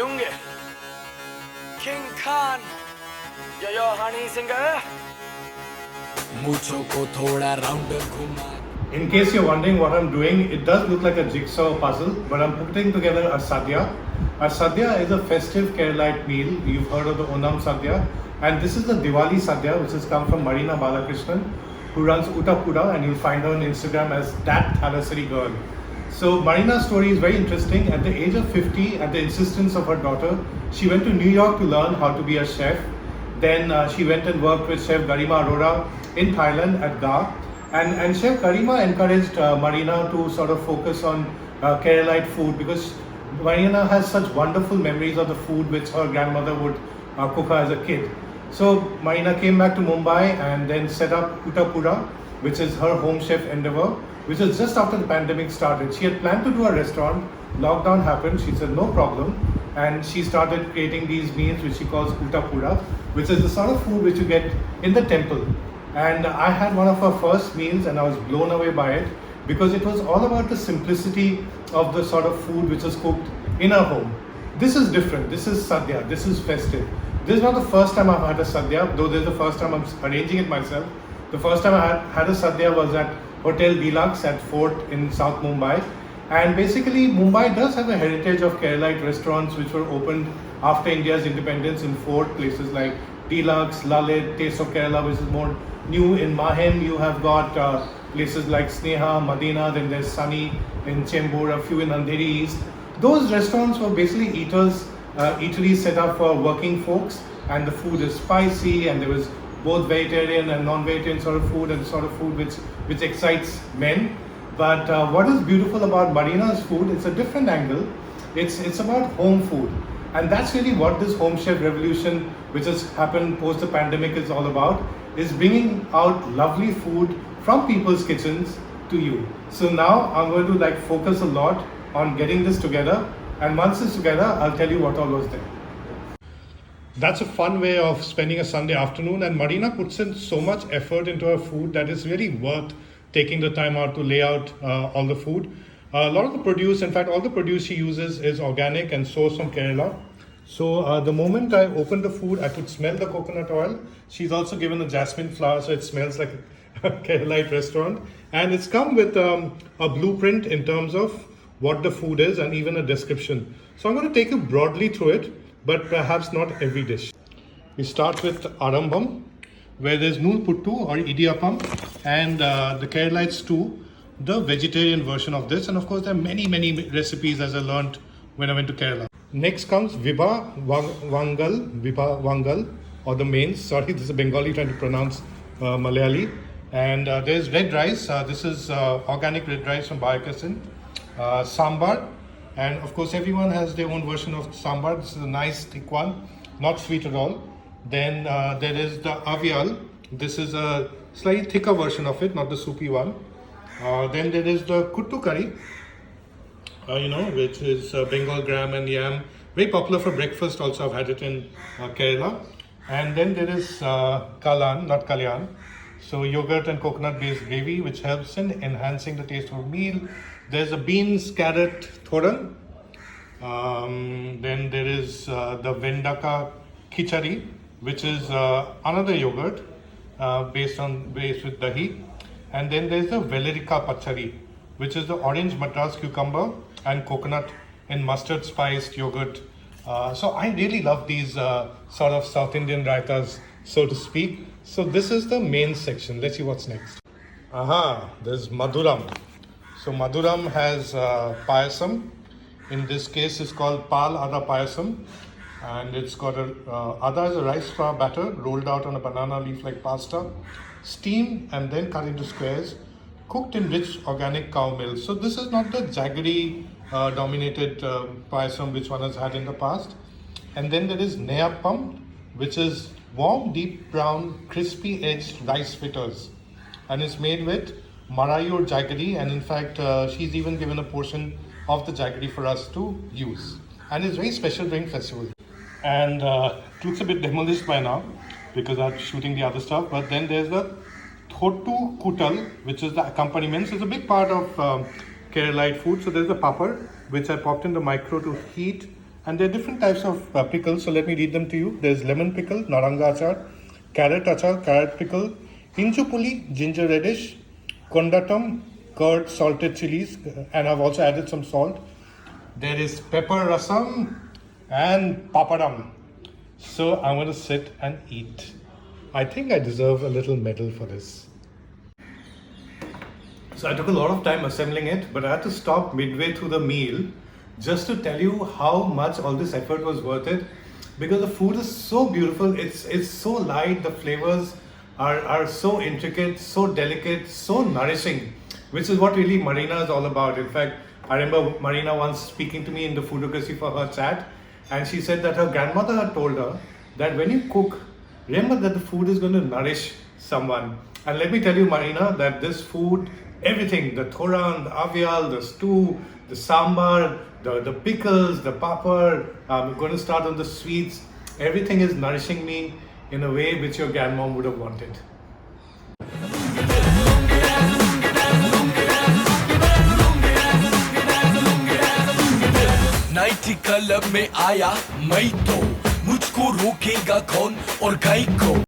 Junge, King Khan, yo honey singer. In case you're wondering what I'm doing, it does look like a jigsaw puzzle, but I'm putting together a sadhya. A sadhya is a festive Keralite meal. You've heard of the Onam sadhya, and this is the Diwali sadhya, which has come from Marina Balakrishnan, who runs Uttapura, and you'll find her on Instagram as that Thalasari girl. So Marina's story is very interesting. At the age of 50, at the insistence of her daughter, she went to New York to learn how to be a chef. Then she went and worked with Chef Garima Arora in Thailand at GA. And Chef Garima encouraged Marina to sort of focus on Keralite food because Marina has such wonderful memories of the food which her grandmother would cook her as a kid. So Marina came back to Mumbai and then set up Uttapura, which is her home chef endeavor, which was just after the pandemic started. She had planned to do a restaurant, lockdown happened, she said no problem, and she started creating these meals which she calls Uttapura, which is the sort of food which you get in the temple. And I had one of her first meals and I was blown away by it because it was all about the simplicity of the sort of food which was cooked in her home. This is different, this is sadhya, this is festive. This is not the first time I've had a sadhya, though this is the first time I'm arranging it myself. The first time I had a sadhya was at Hotel Deluxe at Fort in South Mumbai. And basically, Mumbai does have a heritage of Keralite restaurants which were opened after India's independence in Fort, places like Deluxe, Lalit, Taste of Kerala, which is more new. In Mahim, you have got places like Sneha, Madina, then there's Sunny in Chembur, a few in Andheri East. Those restaurants were basically eateries set up for working folks, and the food is spicy, and there was both vegetarian and non-vegetarian sort of food, and sort of food which excites men. But what is beautiful about Marina's food, it's a different angle. It's about home food. And that's really what this home chef revolution, which has happened post the pandemic, is all about, is bringing out lovely food from people's kitchens to you. So now I'm going to focus a lot on getting this together. And once it's together, I'll tell you what all was there. That's a fun way of spending a Sunday afternoon, and Marina puts in so much effort into her food that it's really worth taking the time out to lay out all the food. A lot of the produce, in fact, all the produce she uses is organic and sourced from Kerala. So the moment I opened the food, I could smell the coconut oil. She's also given a jasmine flower, so it smells like a Keralite restaurant. And it's come with a blueprint in terms of what the food is and even a description. So I'm going to take you broadly through it, but perhaps not every dish. We start with Arambam, where there's nool puttu or idiyappam, and the Keralite stew, the vegetarian version of this. And of course, there are many recipes as I learned when I went to Kerala. Next comes Vibha Vangal, or the mains. Sorry, this is a Bengali trying to pronounce Malayali. And there's red rice. This is organic red rice from Bayakasin. Sambar. And of course, everyone has their own version of sambar. This is a nice thick one, not sweet at all. Then there is the avial. This is a slightly thicker version of it, not the soupy one. Then there is the kuttu curry, which is Bengal gram and yam. Very popular for breakfast. Also, I've had it in Kerala. And then there is kalan, not kalyan. So yogurt and coconut-based gravy, which helps in enhancing the taste of a meal. There's a beans, carrot, thoran. Then there is the Vendaka khichari, which is another yogurt based with dahi. And then there's the Velerika pachari, which is the orange Madras cucumber and coconut and mustard spiced yogurt. So I really love these sort of South Indian raitas, so to speak. So this is the main section. Let's see what's next. There's Madhuram. So Madhuram has payasam. In this case, it's called Pal Ada Payasam. And it's got Ada is a rice flour batter rolled out on a banana leaf like pasta, steamed and then cut into squares, cooked in rich organic cow milk. So this is not the jaggery dominated payasam which one has had in the past. And then there is Neyappam, which is warm, deep brown, crispy edged rice fritters. And it's made with Marayur jaggery, and in fact, she's even given a portion of the jaggery for us to use. And it's very special during festival. And it looks a bit demolished by now because I'm shooting the other stuff. But then there's the Thotu Kutal, which is the accompaniment. So it's a big part of Keralite food. So there's the papad, which I popped in the micro to heat And there are different types of pickles, so let me read them to you. There's lemon pickle, naranga achar, carrot pickle, inchupuli, ginger radish, kondatam, curd, salted chilies, and I've also added some salt. There is pepper rasam and papadam. So I'm going to sit and eat. I think I deserve a little medal for this. So I took a lot of time assembling it, but I had to stop midway through the meal just to tell you how much all this effort was worth it, because the food is so beautiful. It's so light. The flavors are so intricate, so delicate, so nourishing, which is what really Marina is all about. In fact, I remember Marina once speaking to me in the Foodocracy for her chat, and she said that her grandmother had told her that when you cook, remember that the food is going to nourish someone. And let me tell you, Marina, that this food, everything, the thoran, the avial, the stew, the sambar, the pickles, the papad, I'm going to start on the sweets, everything is nourishing me in a way which your grandmom would have wanted. नाइटी club में आया मैं तो मुझको रोकेगा कौन और गाय को